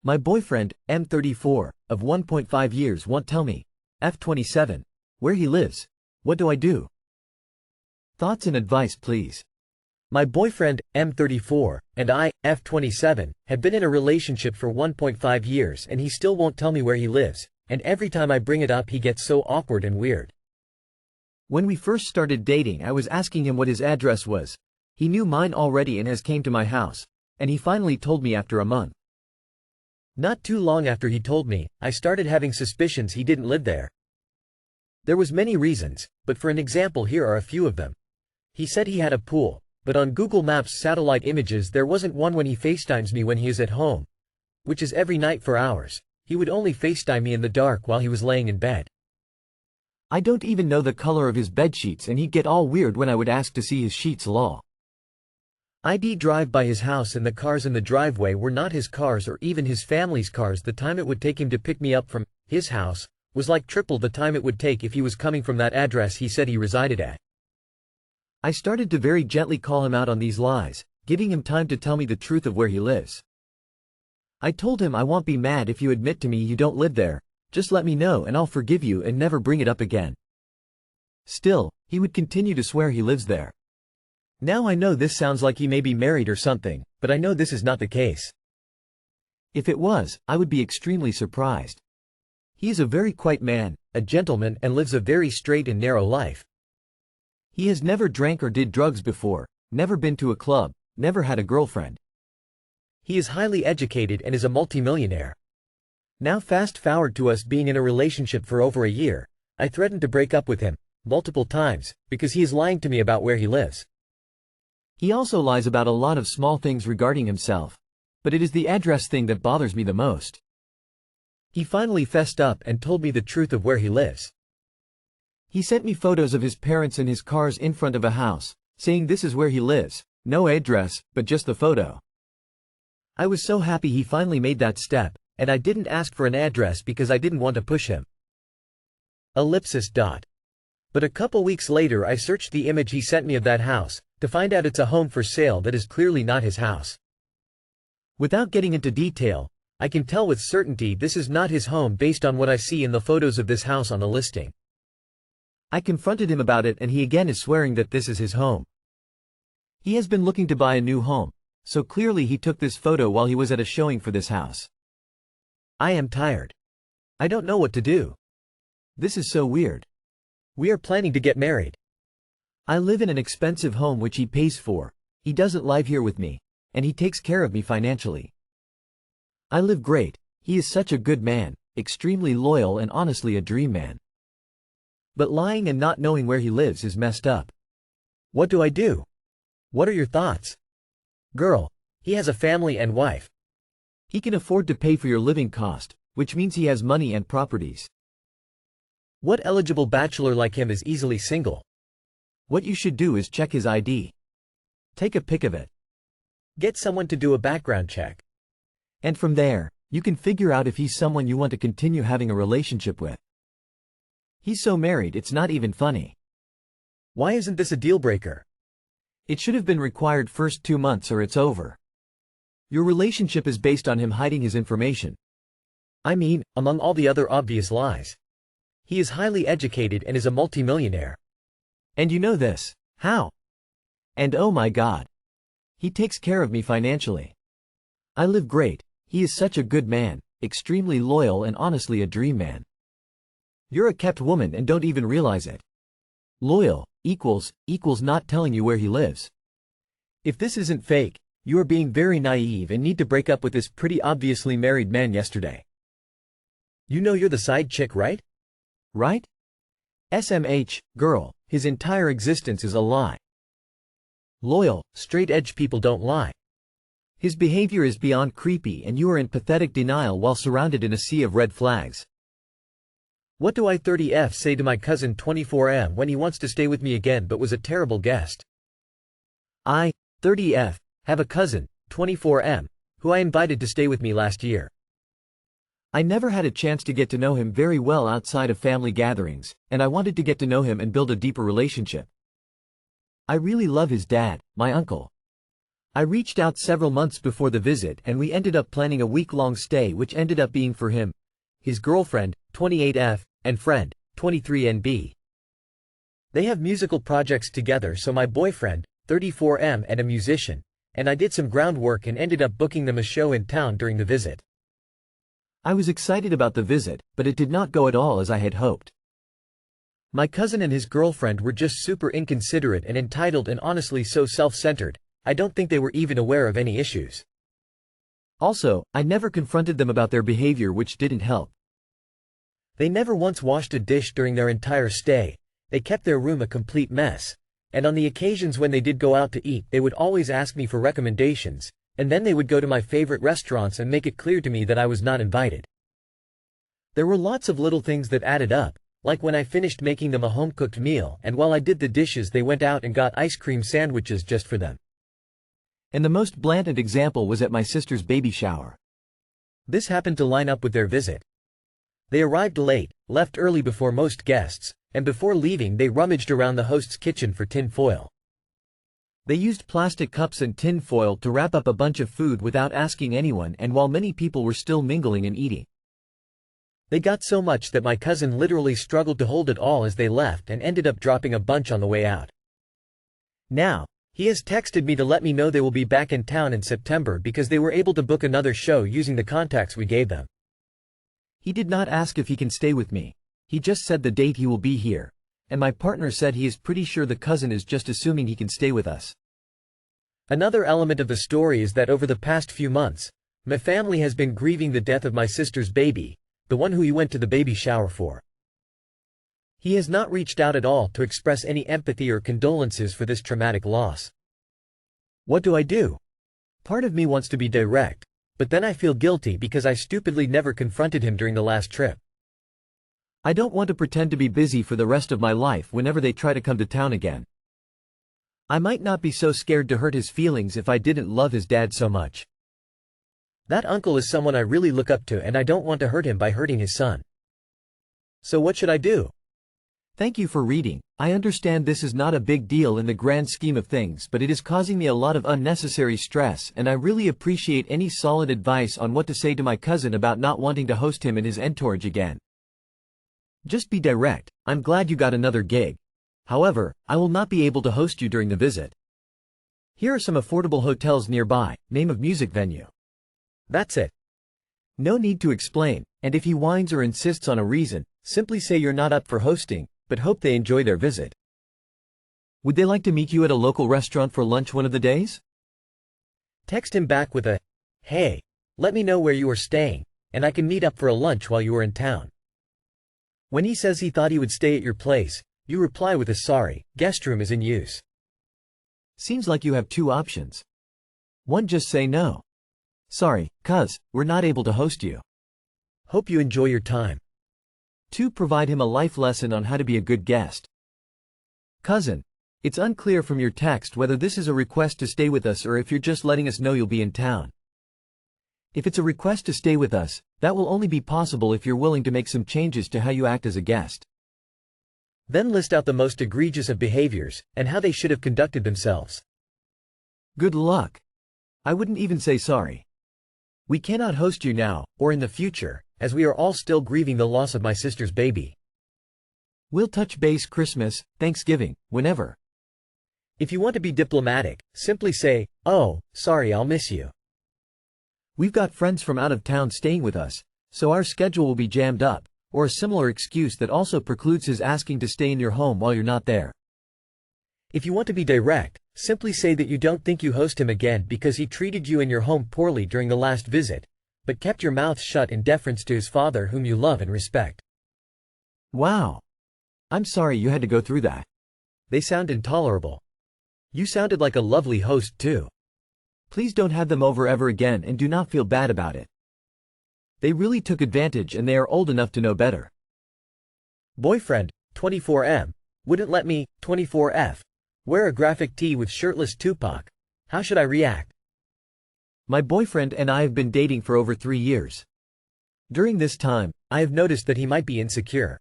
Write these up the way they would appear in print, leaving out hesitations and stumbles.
My boyfriend, M34, of 1.5 years won't tell me, F27, where he lives. What do I do? Thoughts and advice, please. My boyfriend, M34, and I, F27, have been in a relationship for 1.5 years and he still won't tell me where he lives, and every time I bring it up he gets so awkward and weird. When we first started dating, I was asking him what his address was. He knew mine already and has came to my house, and he finally told me after a month. Not too long after he told me, I started having suspicions he didn't live there. There was many reasons, but for an example here are a few of them. He said he had a pool, but on Google Maps satellite images there wasn't one when he FaceTimes me when he is at home, which is every night for hours. He would only FaceTime me in the dark while he was laying in bed. I don't even know the color of his bedsheets and he'd get all weird when I would ask to see his sheets. Lol. I'd drive by his house and the cars in the driveway were not his cars or even his family's cars. The time it would take him to pick me up from his house was like triple the time it would take if he was coming from that address he said he resided at. I started to very gently call him out on these lies, giving him time to tell me the truth of where he lives. I told him I won't be mad if you admit to me you don't live there, just let me know and I'll forgive you and never bring it up again. Still, he would continue to swear he lives there. Now I know this sounds like he may be married or something, but I know this is not the case. If it was, I would be extremely surprised. He is a very quiet man, a gentleman, and lives a very straight and narrow life. He has never drank or did drugs before, never been to a club, never had a girlfriend. He is highly educated and is a multimillionaire. Now fast forward to us being in a relationship for over a year. I threatened to break up with him multiple times because he is lying to me about where he lives. He also lies about a lot of small things regarding himself, but it is the address thing that bothers me the most. He finally fessed up and told me the truth of where he lives. He sent me photos of his parents and his cars in front of a house, saying this is where he lives, no address, but just the photo. I was so happy he finally made that step, and I didn't ask for an address because I didn't want to push him. But a couple weeks later I searched the image he sent me of that house, to find out it's a home for sale that is clearly not his house. Without getting into detail, I can tell with certainty this is not his home based on what I see in the photos of this house on the listing. I confronted him about it and he again is swearing that this is his home. He has been looking to buy a new home, so clearly he took this photo while he was at a showing for this house. I am tired. I don't know what to do. This is so weird. We are planning to get married. I live in an expensive home which he pays for, he doesn't live here with me, and he takes care of me financially. I live great, he is such a good man, extremely loyal and honestly a dream man. But lying and not knowing where he lives is messed up. What do I do? What are your thoughts? Girl, he has a family and wife. He can afford to pay for your living cost, which means he has money and properties. What eligible bachelor like him is easily single? What you should do is check his ID. Take a pic of it. Get someone to do a background check. And from there, you can figure out if he's someone you want to continue having a relationship with. He's so married it's not even funny. Why isn't this a deal breaker? It should have been required first 2 months or it's over. Your relationship is based on him hiding his information. I mean, among all the other obvious lies. He is highly educated and is a multimillionaire. And you know this. How? And oh my God. He takes care of me financially. I live great, he is such a good man, extremely loyal and honestly a dream man. You're a kept woman and don't even realize it. Loyal equals not telling you where he lives. If this isn't fake, you are being very naive and need to break up with this pretty obviously married man yesterday. You know you're the side chick, right? Right? SMH, girl, his entire existence is a lie. Loyal, straight-edge people don't lie. His behavior is beyond creepy and you are in pathetic denial while surrounded in a sea of red flags. What do I 30F say to my cousin 24M when he wants to stay with me again but was a terrible guest? I, 30F, have a cousin, 24M, who I invited to stay with me last year. I never had a chance to get to know him very well outside of family gatherings, and I wanted to get to know him and build a deeper relationship. I really love his dad, my uncle. I reached out several months before the visit and we ended up planning a week-long stay which ended up being for him, his girlfriend, 28F, and friend, 23NB. They have musical projects together, so my boyfriend, 34M, and a musician, and I did some groundwork and ended up booking them a show in town during the visit. I was excited about the visit, but it did not go at all as I had hoped. My cousin and his girlfriend were just super inconsiderate and entitled and honestly so self-centered. I don't think they were even aware of any issues. Also, I never confronted them about their behavior, which didn't help. They never once washed a dish during their entire stay. They kept their room a complete mess. And on the occasions when they did go out to eat, they would always ask me for recommendations, and then they would go to my favorite restaurants and make it clear to me that I was not invited. There were lots of little things that added up, like when I finished making them a home-cooked meal, and while I did the dishes they went out and got ice cream sandwiches just for them. And the most blatant example was at my sister's baby shower. This happened to line up with their visit. They arrived late, left early before most guests, and before leaving they rummaged around the host's kitchen for tin foil. They used plastic cups and tin foil to wrap up a bunch of food without asking anyone, and while many people were still mingling and eating. They got so much that my cousin literally struggled to hold it all as they left and ended up dropping a bunch on the way out. Now, he has texted me to let me know they will be back in town in September because they were able to book another show using the contacts we gave them. He did not ask if he can stay with me. He just said the date he will be here, and my partner said he is pretty sure the cousin is just assuming he can stay with us. Another element of the story is that over the past few months, my family has been grieving the death of my sister's baby, the one who he went to the baby shower for. He has not reached out at all to express any empathy or condolences for this traumatic loss. What do I do? Part of me wants to be direct, but then I feel guilty because I stupidly never confronted him during the last trip. I don't want to pretend to be busy for the rest of my life whenever they try to come to town again. I might not be so scared to hurt his feelings if I didn't love his dad so much. That uncle is someone I really look up to and I don't want to hurt him by hurting his son. So what should I do? Thank you for reading. I understand this is not a big deal in the grand scheme of things, but it is causing me a lot of unnecessary stress, and I really appreciate any solid advice on what to say to my cousin about not wanting to host him and his entourage again. Just be direct. I'm glad you got another gig. However, I will not be able to host you during the visit. Here are some affordable hotels nearby. Name of music venue. That's it. No need to explain, and if he whines or insists on a reason, simply say you're not up for hosting, but hope they enjoy their visit. Would they like to meet you at a local restaurant for lunch one of the days? Text him back with a, "Hey, let me know where you are staying, and I can meet up for a lunch while you are in town." When he says he thought he would stay at your place, you reply with a "Sorry, guest room is in use." Seems like you have two options. One, just say no. Sorry, cuz, we're not able to host you. Hope you enjoy your time. 2. Provide him a life lesson on how to be a good guest. Cousin, it's unclear from your text whether this is a request to stay with us or if you're just letting us know you'll be in town. If it's a request to stay with us, that will only be possible if you're willing to make some changes to how you act as a guest. Then list out the most egregious of behaviors, and how they should have conducted themselves. Good luck. I wouldn't even say sorry. We cannot host you now, or in the future, as we are all still grieving the loss of my sister's baby. We'll touch base Christmas, Thanksgiving, whenever. If you want to be diplomatic, simply say, "Oh, sorry, I'll miss you." We've got friends from out of town staying with us, so our schedule will be jammed up, or a similar excuse that also precludes his asking to stay in your home while you're not there. If you want to be direct, simply say that you don't think you host him again because he treated you and your home poorly during the last visit, but kept your mouth shut in deference to his father whom you love and respect. Wow. I'm sorry you had to go through that. They sound intolerable. You sounded like a lovely host too. Please don't have them over ever again and do not feel bad about it. They really took advantage and they are old enough to know better. Boyfriend, 24M, wouldn't let me, 24F, wear a graphic tee with shirtless Tupac. How should I react? My boyfriend and I have been dating for over 3 years. During this time, I have noticed that he might be insecure.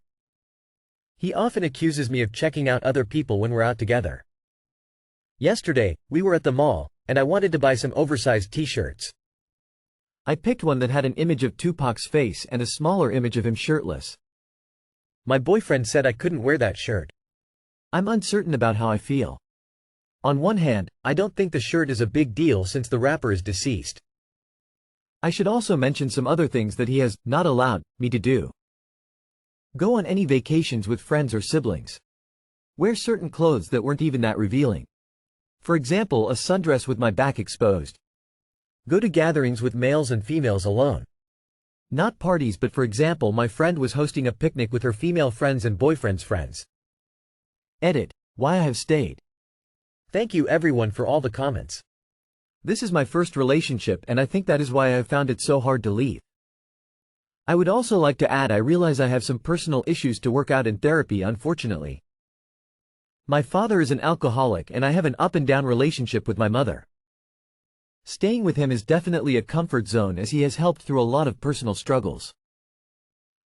He often accuses me of checking out other people when we're out together. Yesterday, we were at the mall, and I wanted to buy some oversized t-shirts. I picked one that had an image of Tupac's face and a smaller image of him shirtless. My boyfriend said I couldn't wear that shirt. I'm uncertain about how I feel. On one hand, I don't think the shirt is a big deal since the rapper is deceased. I should also mention some other things that he has not allowed me to do. Go on any vacations with friends or siblings. Wear certain clothes that weren't even that revealing. For example, a sundress with my back exposed. Go to gatherings with males and females alone. Not parties, but for example, my friend was hosting a picnic with her female friends and boyfriend's friends. Edit. Why I have stayed. Thank you everyone for all the comments. This is my first relationship and I think that is why I have found it so hard to leave. I would also like to add I realize I have some personal issues to work out in therapy unfortunately. My father is an alcoholic and I have an up and down relationship with my mother. Staying with him is definitely a comfort zone as he has helped through a lot of personal struggles.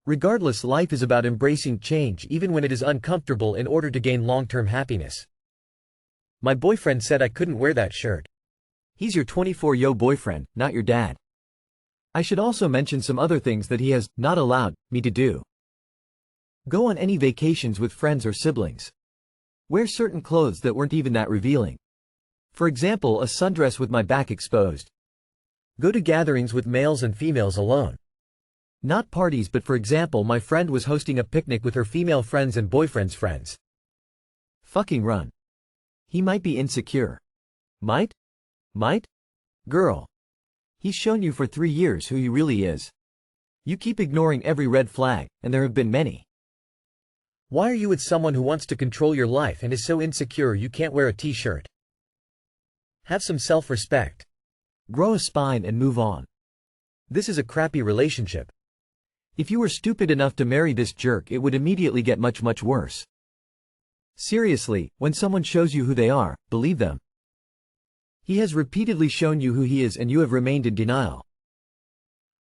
Regardless, life is about embracing change even when it is uncomfortable in order to gain long-term happiness. My boyfriend said I couldn't wear that shirt. He's your 24-yo boyfriend, not your dad. I should also mention some other things that he has not allowed me to do. Go on any vacations with friends or siblings. Wear certain clothes that weren't even that revealing. For example, a sundress with my back exposed. Go to gatherings with males and females alone. Not parties, but for example, my friend was hosting a picnic with her female friends and boyfriend's friends. Fucking run. He might be insecure. Might? Girl. He's shown you for 3 years who he really is. You keep ignoring every red flag, and there have been many. Why are you with someone who wants to control your life and is so insecure you can't wear a t-shirt? Have some self-respect. Grow a spine and move on. This is a crappy relationship. If you were stupid enough to marry this jerk, it would immediately get much worse. Seriously, when someone shows you who they are, believe them. He has repeatedly shown you who he is and you have remained in denial.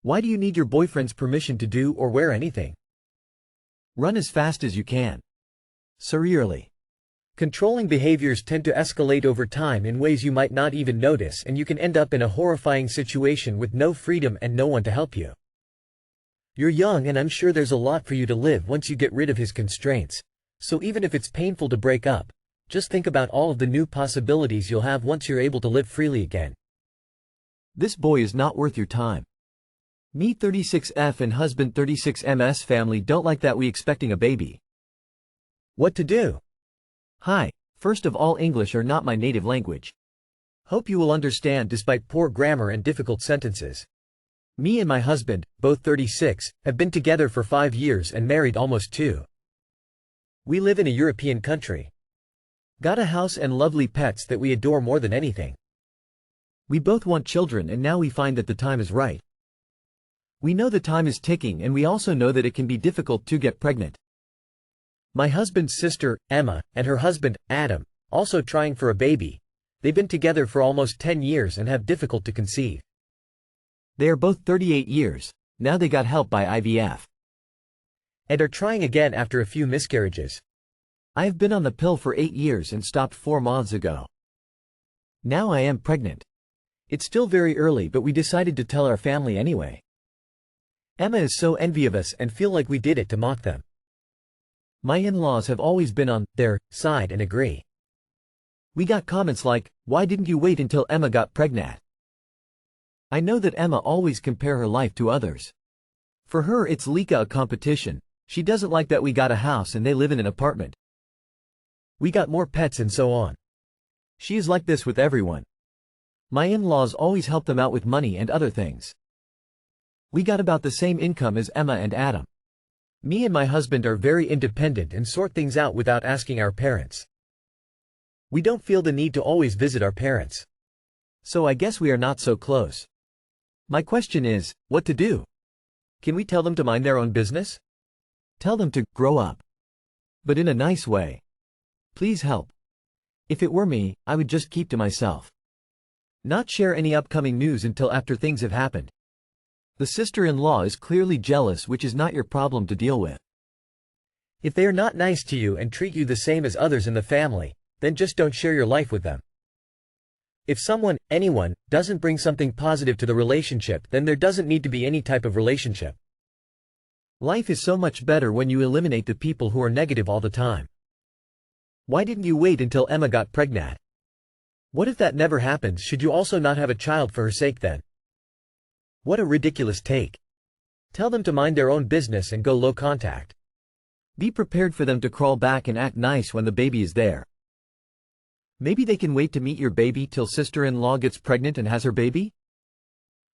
Why do you need your boyfriend's permission to do or wear anything? Run as fast as you can. Seriously. Controlling behaviors tend to escalate over time in ways you might not even notice, and you can end up in a horrifying situation with no freedom and no one to help you. You're young and I'm sure there's a lot for you to live once you get rid of his constraints, so even if it's painful to break up, just think about all of the new possibilities you'll have once you're able to live freely again. This boy is not worth your time. Me 36F and husband 36MS family don't like that we expecting a baby. What to do? Hi, first of all, English are not my native language. Hope you will understand despite poor grammar and difficult sentences. Me and my husband, both 36, have been together for 5 years and married almost 2. We live in a European country. Got a house and lovely pets that we adore more than anything. We both want children and now we find that the time is right. We know the time is ticking and we also know that it can be difficult to get pregnant. My husband's sister, Emma, and her husband, Adam, also trying for a baby. They've been together for almost 10 years and have difficult to conceive. They are both 38 years, now they got help by IVF. And are trying again after a few miscarriages. I have been on the pill for 8 years and stopped 4 months ago. Now I am pregnant. It's still very early but we decided to tell our family anyway. Emma is so envious of us and feel like we did it to mock them. My in-laws have always been on their side and agree. We got comments like, why didn't you wait until Emma got pregnant? I know that Emma always compare her life to others. For her it's like a competition. She doesn't like that we got a house and they live in an apartment. We got more pets and so on. She is like this with everyone. My in-laws always help them out with money and other things. We got about the same income as Emma and Adam. Me and my husband are very independent and sort things out without asking our parents. We don't feel the need to always visit our parents. So I guess we are not so close. My question is, what to do? Can we tell them to mind their own business? Tell them to grow up. But in a nice way. Please help. If it were me, I would just keep to myself. Not share any upcoming news until after things have happened. The sister-in-law is clearly jealous, which is not your problem to deal with. If they are not nice to you and treat you the same as others in the family, then just don't share your life with them. If anyone, doesn't bring something positive to the relationship, then there doesn't need to be any type of relationship. Life is so much better when you eliminate the people who are negative all the time. Why didn't you wait until Emma got pregnant? What if that never happens? Should you also not have a child for her sake then? What a ridiculous take. Tell them to mind their own business and go low contact. Be prepared for them to crawl back and act nice when the baby is there. Maybe they can wait to meet your baby till sister-in-law gets pregnant and has her baby?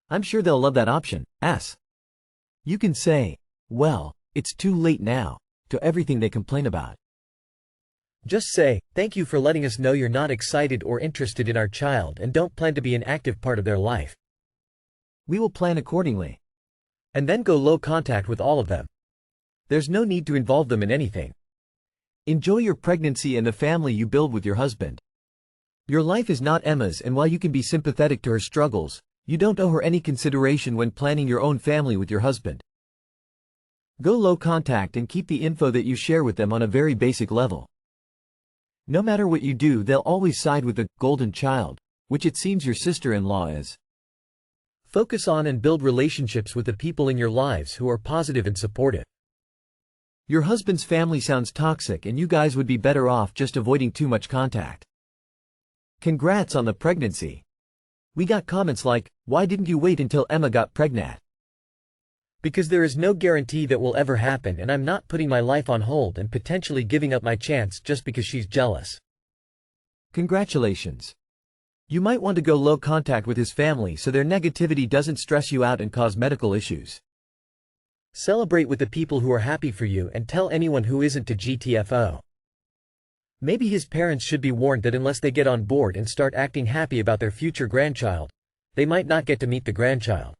I'm sure they'll love that option. You can say, well, it's too late now, to everything they complain about. Just say, thank you for letting us know you're not excited or interested in our child and don't plan to be an active part of their life. We will plan accordingly. And then go low contact with all of them. There's no need to involve them in anything. Enjoy your pregnancy and the family you build with your husband. Your life is not Emma's, and while you can be sympathetic to her struggles, you don't owe her any consideration when planning your own family with your husband. Go low contact and keep the info that you share with them on a very basic level. No matter what you do, they'll always side with the golden child, which it seems your sister-in-law is. Focus on and build relationships with the people in your lives who are positive and supportive. Your husband's family sounds toxic and you guys would be better off just avoiding too much contact. Congrats on the pregnancy. We got comments like, why didn't you wait until Emma got pregnant? Because there is no guarantee that will ever happen, and I'm not putting my life on hold and potentially giving up my chance just because she's jealous. Congratulations. You might want to go low contact with his family so their negativity doesn't stress you out and cause medical issues. Celebrate with the people who are happy for you and tell anyone who isn't to GTFO. Maybe his parents should be warned that unless they get on board and start acting happy about their future grandchild, they might not get to meet the grandchild.